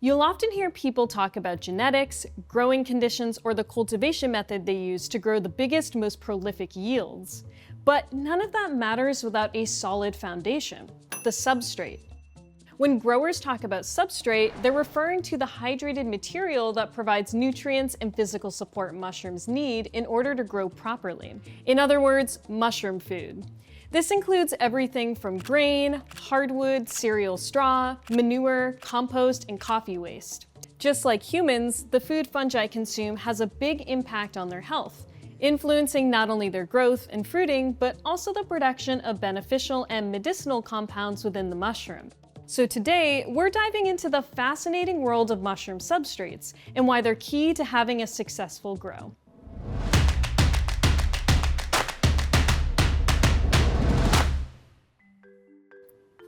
You'll often hear people talk about genetics, growing conditions, or the cultivation method they use to grow the biggest, most prolific yields. But none of that matters without a solid foundation, the substrate. When growers talk about substrate, they're referring to the hydrated material that provides nutrients and physical support mushrooms need in order to grow properly. In other words, mushroom food. This includes everything from grain, hardwood, cereal straw, manure, compost, and coffee waste. Just like humans, the food fungi consume has a big impact on their health, influencing not only their growth and fruiting, but also the production of beneficial and medicinal compounds within the mushroom. So today, we're diving into the fascinating world of mushroom substrates and why they're key to having a successful grow.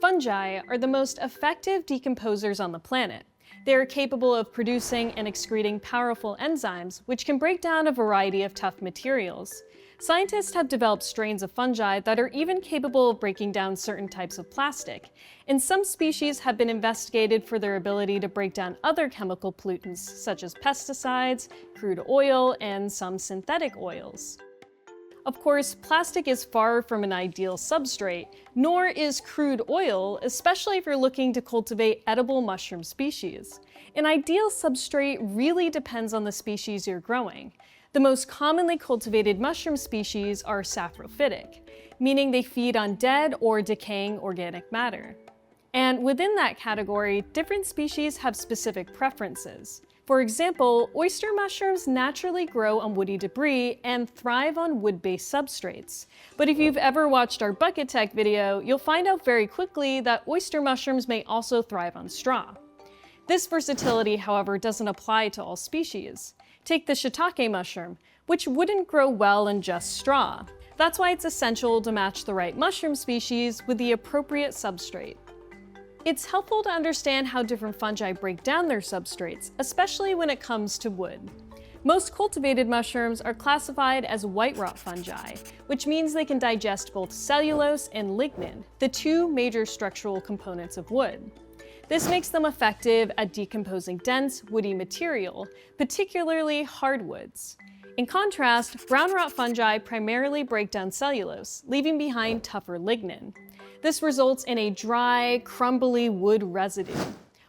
Fungi are the most effective decomposers on the planet. They are capable of producing and excreting powerful enzymes, which can break down a variety of tough materials. Scientists have developed strains of fungi that are even capable of breaking down certain types of plastic, and some species have been investigated for their ability to break down other chemical pollutants, such as pesticides, crude oil, and some synthetic oils. Of course, plastic is far from an ideal substrate, nor is crude oil, especially if you're looking to cultivate edible mushroom species. An ideal substrate really depends on the species you're growing. The most commonly cultivated mushroom species are saprophytic, meaning they feed on dead or decaying organic matter. And within that category, different species have specific preferences. For example, oyster mushrooms naturally grow on woody debris and thrive on wood-based substrates. But if you've ever watched our bucket tech video, you'll find out very quickly that oyster mushrooms may also thrive on straw. This versatility, however, doesn't apply to all species. Take the shiitake mushroom, which wouldn't grow well in just straw. That's why it's essential to match the right mushroom species with the appropriate substrate. It's helpful to understand how different fungi break down their substrates, especially when it comes to wood. Most cultivated mushrooms are classified as white rot fungi, which means they can digest both cellulose and lignin, the two major structural components of wood. This makes them effective at decomposing dense, woody material, particularly hardwoods. In contrast, brown rot fungi primarily break down cellulose, leaving behind tougher lignin. This results in a dry, crumbly wood residue.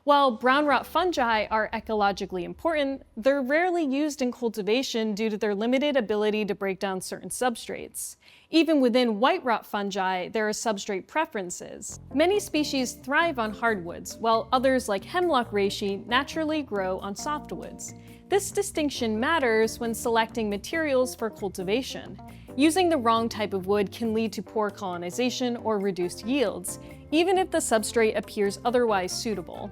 While brown rot fungi are ecologically important, they're rarely used in cultivation due to their limited ability to break down certain substrates. Even within white rot fungi, there are substrate preferences. Many species thrive on hardwoods, while others like hemlock reishi naturally grow on softwoods. This distinction matters when selecting materials for cultivation. Using the wrong type of wood can lead to poor colonization or reduced yields, even if the substrate appears otherwise suitable.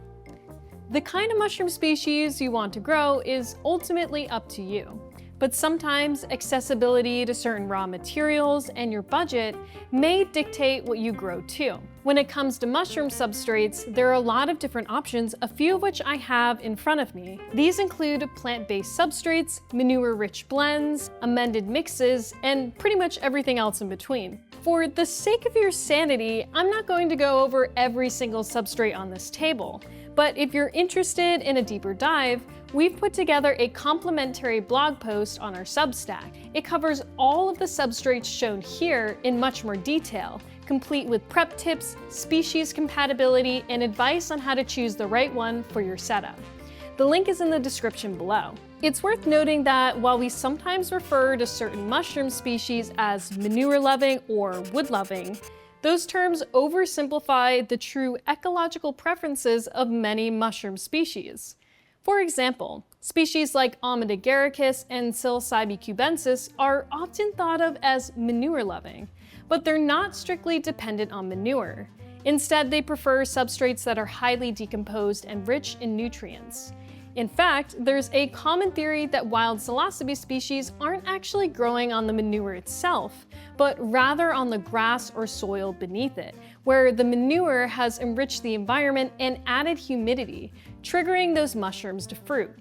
The kind of mushroom species you want to grow is ultimately up to you. But sometimes accessibility to certain raw materials and your budget may dictate what you grow too. When it comes to mushroom substrates, there are a lot of different options, a few of which I have in front of me. These include plant-based substrates, manure-rich blends, amended mixes, and pretty much everything else in between. For the sake of your sanity, I'm not going to go over every single substrate on this table, but if you're interested in a deeper dive, we've put together a complimentary blog post on our Substack. It covers all of the substrates shown here in much more detail, complete with prep tips, species compatibility, and advice on how to choose the right one for your setup. The link is in the description below. It's worth noting that while we sometimes refer to certain mushroom species as manure-loving or wood-loving, those terms oversimplify the true ecological preferences of many mushroom species. For example, species like Amandagaricus and Psilocybe cubensis are often thought of as manure-loving, but they're not strictly dependent on manure. Instead, they prefer substrates that are highly decomposed and rich in nutrients. In fact, there's a common theory that wild Psilocybe species aren't actually growing on the manure itself, but rather on the grass or soil beneath it, where the manure has enriched the environment and added humidity, triggering those mushrooms to fruit.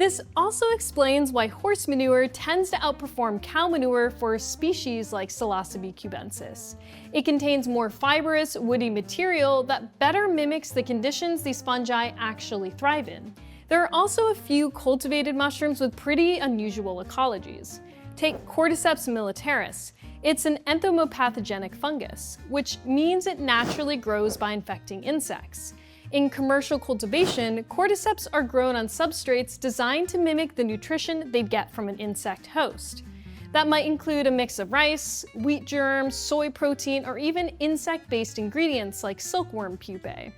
This also explains why horse manure tends to outperform cow manure for species like Psilocybe cubensis. It contains more fibrous, woody material that better mimics the conditions these fungi actually thrive in. There are also a few cultivated mushrooms with pretty unusual ecologies. Take Cordyceps militaris. It's an entomopathogenic fungus, which means it naturally grows by infecting insects. In commercial cultivation, cordyceps are grown on substrates designed to mimic the nutrition they'd get from an insect host. That might include a mix of rice, wheat germs, soy protein, or even insect-based ingredients like silkworm pupae.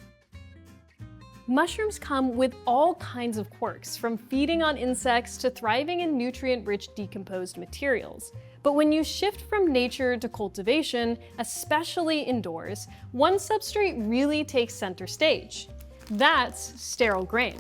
Mushrooms come with all kinds of quirks, from feeding on insects to thriving in nutrient-rich decomposed materials. But when you shift from nature to cultivation, especially indoors, one substrate really takes center stage. That's sterile grain.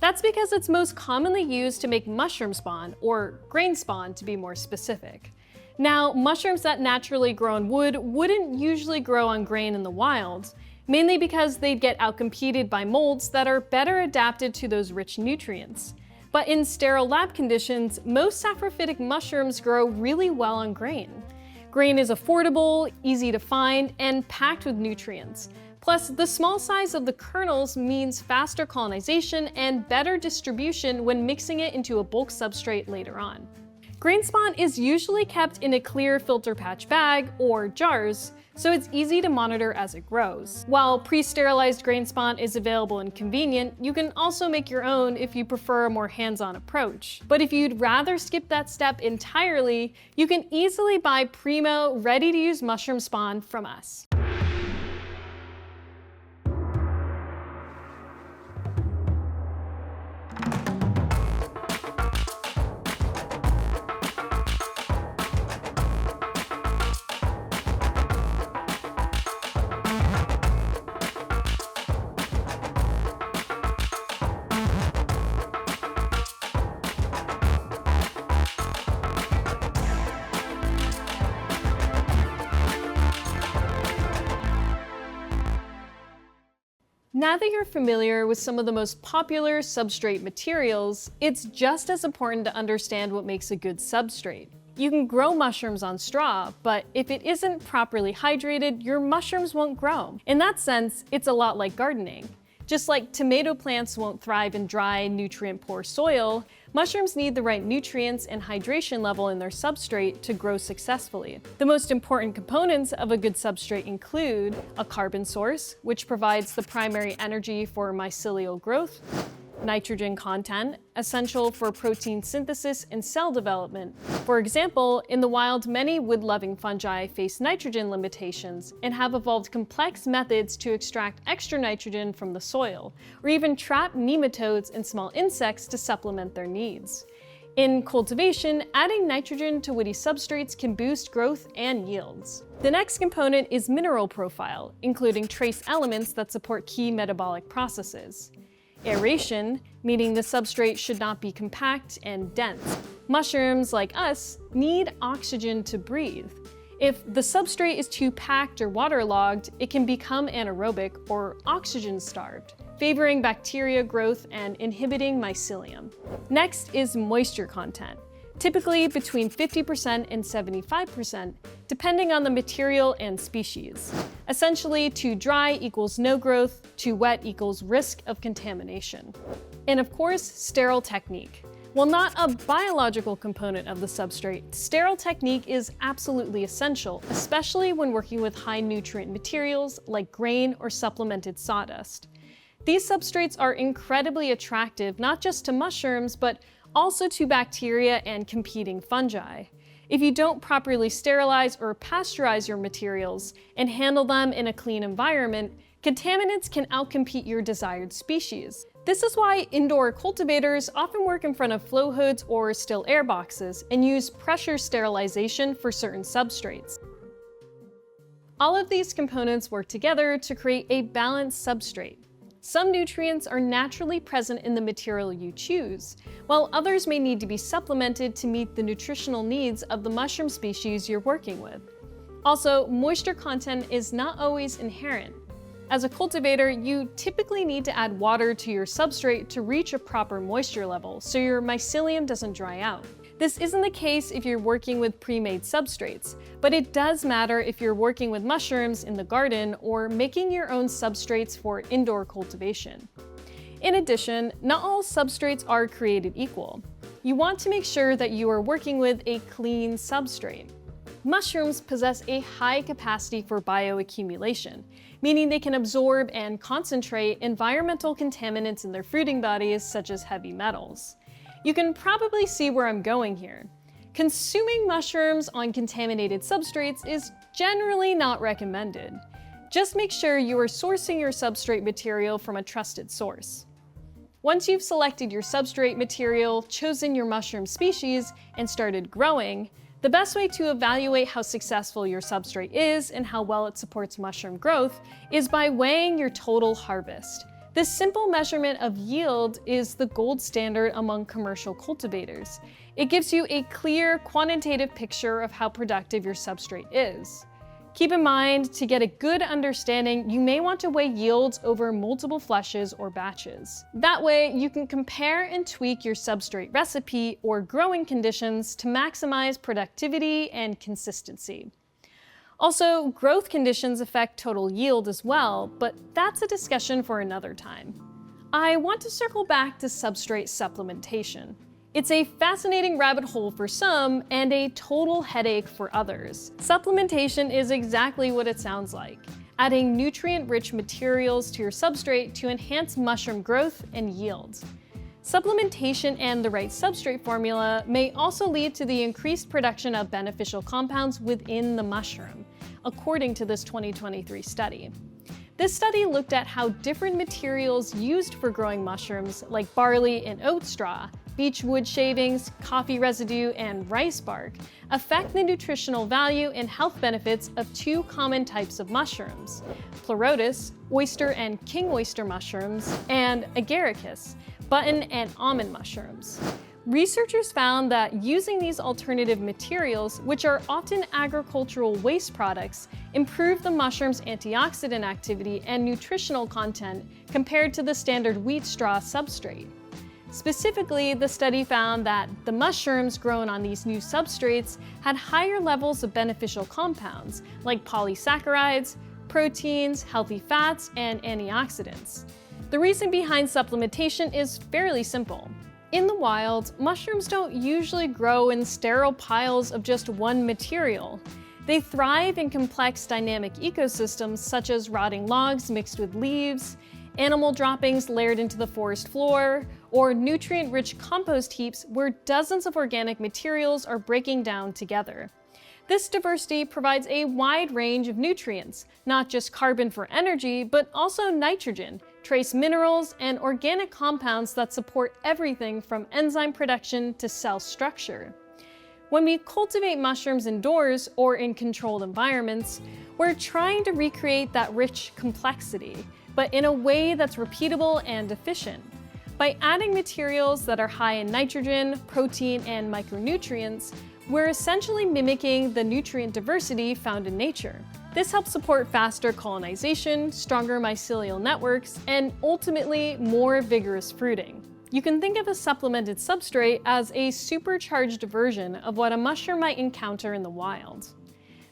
That's because it's most commonly used to make mushroom spawn, or grain spawn to be more specific. Now, mushrooms that naturally grow on wood wouldn't usually grow on grain in the wild, mainly because they'd get outcompeted by molds that are better adapted to those rich nutrients. But in sterile lab conditions, most saprophytic mushrooms grow really well on grain. Grain is affordable, easy to find, and packed with nutrients. Plus, the small size of the kernels means faster colonization and better distribution when mixing it into a bulk substrate later on. Grain spawn is usually kept in a clear filter patch bag or jars, so it's easy to monitor as it grows. While pre-sterilized grain spawn is available and convenient, you can also make your own if you prefer a more hands-on approach. But if you'd rather skip that step entirely, you can easily buy primo, ready-to-use mushroom spawn from us. Now that you're familiar with some of the most popular substrate materials, it's just as important to understand what makes a good substrate. You can grow mushrooms on straw, but if it isn't properly hydrated, your mushrooms won't grow. In that sense, it's a lot like gardening. Just like tomato plants won't thrive in dry, nutrient-poor soil, mushrooms need the right nutrients and hydration level in their substrate to grow successfully. The most important components of a good substrate include a carbon source, which provides the primary energy for mycelial growth, nitrogen content, essential for protein synthesis and cell development. For example, in the wild, many wood-loving fungi face nitrogen limitations and have evolved complex methods to extract extra nitrogen from the soil, or even trap nematodes and small insects to supplement their needs. In cultivation, adding nitrogen to woody substrates can boost growth and yields. The next component is mineral profile, including trace elements that support key metabolic processes. Aeration, meaning the substrate should not be compact and dense. Mushrooms, like us, need oxygen to breathe. If the substrate is too packed or waterlogged, it can become anaerobic or oxygen-starved, favoring bacteria growth and inhibiting mycelium. Next is moisture content, typically between 50% and 75%, depending on the material and species. Essentially, too dry equals no growth, too wet equals risk of contamination. And of course, sterile technique. While not a biological component of the substrate, sterile technique is absolutely essential, especially when working with high nutrient materials like grain or supplemented sawdust. These substrates are incredibly attractive not just to mushrooms, but also to bacteria and competing fungi. If you don't properly sterilize or pasteurize your materials and handle them in a clean environment, contaminants can outcompete your desired species. This is why indoor cultivators often work in front of flow hoods or still air boxes and use pressure sterilization for certain substrates. All of these components work together to create a balanced substrate. Some nutrients are naturally present in the material you choose, while others may need to be supplemented to meet the nutritional needs of the mushroom species you're working with. Also, moisture content is not always inherent. As a cultivator, you typically need to add water to your substrate to reach a proper moisture level so your mycelium doesn't dry out. This isn't the case if you're working with pre-made substrates, but it does matter if you're working with mushrooms in the garden or making your own substrates for indoor cultivation. In addition, not all substrates are created equal. You want to make sure that you are working with a clean substrate. Mushrooms possess a high capacity for bioaccumulation, meaning they can absorb and concentrate environmental contaminants in their fruiting bodies, such as heavy metals. You can probably see where I'm going here. Consuming mushrooms on contaminated substrates is generally not recommended. Just make sure you are sourcing your substrate material from a trusted source. Once you've selected your substrate material, chosen your mushroom species, and started growing, the best way to evaluate how successful your substrate is and how well it supports mushroom growth is by weighing your total harvest. This simple measurement of yield is the gold standard among commercial cultivators. It gives you a clear, quantitative picture of how productive your substrate is. Keep in mind, to get a good understanding, you may want to weigh yields over multiple flushes or batches. That way, you can compare and tweak your substrate recipe or growing conditions to maximize productivity and consistency. Also, growth conditions affect total yield as well, but that's a discussion for another time. I want to circle back to substrate supplementation. It's a fascinating rabbit hole for some and a total headache for others. Supplementation is exactly what it sounds like, adding nutrient-rich materials to your substrate to enhance mushroom growth and yield. Supplementation and the right substrate formula may also lead to the increased production of beneficial compounds within the mushroom, according to this 2023 study. This study looked at how different materials used for growing mushrooms, like barley and oat straw, beech wood shavings, coffee residue, and rice bark, affect the nutritional value and health benefits of two common types of mushrooms: Pleurotus, oyster and king oyster mushrooms, and agaricus, button and almond mushrooms. Researchers found that using these alternative materials, which are often agricultural waste products, improve the mushroom's antioxidant activity and nutritional content compared to the standard wheat straw substrate. Specifically, the study found that the mushrooms grown on these new substrates had higher levels of beneficial compounds like polysaccharides, proteins, healthy fats, and antioxidants. The reason behind supplementation is fairly simple. In the wild, mushrooms don't usually grow in sterile piles of just one material. They thrive in complex dynamic ecosystems such as rotting logs mixed with leaves, animal droppings layered into the forest floor, or nutrient-rich compost heaps where dozens of organic materials are breaking down together. This diversity provides a wide range of nutrients, not just carbon for energy, but also nitrogen, trace minerals, and organic compounds that support everything from enzyme production to cell structure. When we cultivate mushrooms indoors or in controlled environments, we're trying to recreate that rich complexity, but in a way that's repeatable and efficient. By adding materials that are high in nitrogen, protein, and micronutrients, we're essentially mimicking the nutrient diversity found in nature. This helps support faster colonization, stronger mycelial networks, and ultimately more vigorous fruiting. You can think of a supplemented substrate as a supercharged version of what a mushroom might encounter in the wild.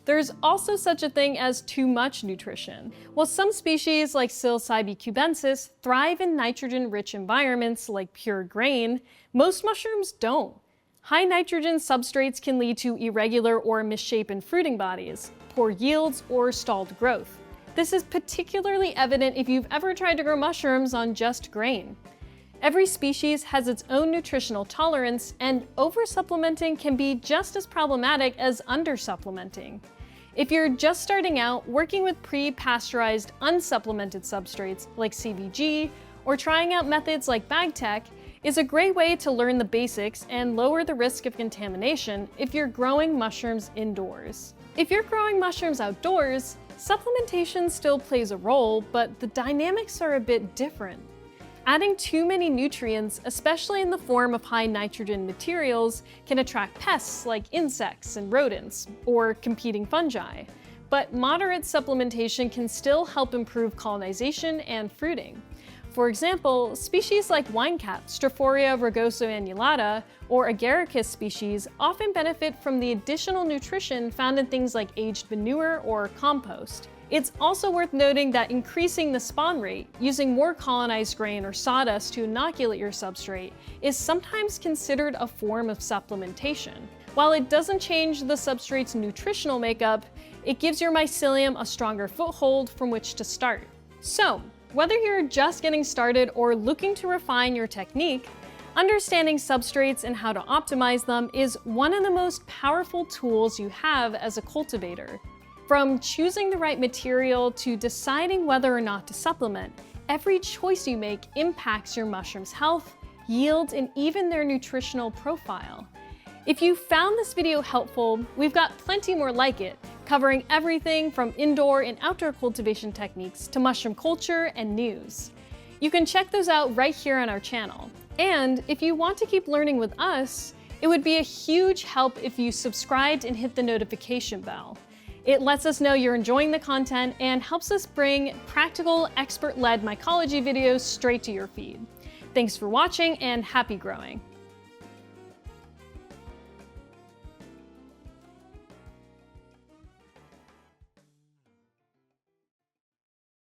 There's also such a thing as too much nutrition. While some species like Psilocybe cubensis thrive in nitrogen-rich environments like pure grain, most mushrooms don't. High nitrogen substrates can lead to irregular or misshapen fruiting bodies, poor yields, or stalled growth. This is particularly evident if you've ever tried to grow mushrooms on just grain. Every species has its own nutritional tolerance, and over-supplementing can be just as problematic as under-supplementing. If you're just starting out, working with pre-pasteurized unsupplemented substrates like CBG, or trying out methods like BagTech, is a great way to learn the basics and lower the risk of contamination if you're growing mushrooms indoors. If you're growing mushrooms outdoors, supplementation still plays a role, but the dynamics are a bit different. Adding too many nutrients, especially in the form of high nitrogen materials, can attract pests like insects and rodents, or competing fungi. but moderate supplementation can still help improve colonization and fruiting. For example, species like winecap, Strophoria rugosa annulata, or agaricus species often benefit from the additional nutrition found in things like aged manure or compost. It's also worth noting that increasing the spawn rate, using more colonized grain or sawdust to inoculate your substrate, is sometimes considered a form of supplementation. While it doesn't change the substrate's nutritional makeup, it gives your mycelium a stronger foothold from which to start. So, whether you're just getting started or looking to refine your technique, understanding substrates and how to optimize them is one of the most powerful tools you have as a cultivator. From choosing the right material to deciding whether or not to supplement, every choice you make impacts your mushroom's health, yield, and even their nutritional profile. If you found this video helpful, we've got plenty more like it, covering everything from indoor and outdoor cultivation techniques to mushroom culture and news. You can check those out right here on our channel. And if you want to keep learning with us, it would be a huge help if you subscribed and hit the notification bell. It lets us know you're enjoying the content and helps us bring practical, expert-led mycology videos straight to your feed. Thanks for watching and happy growing!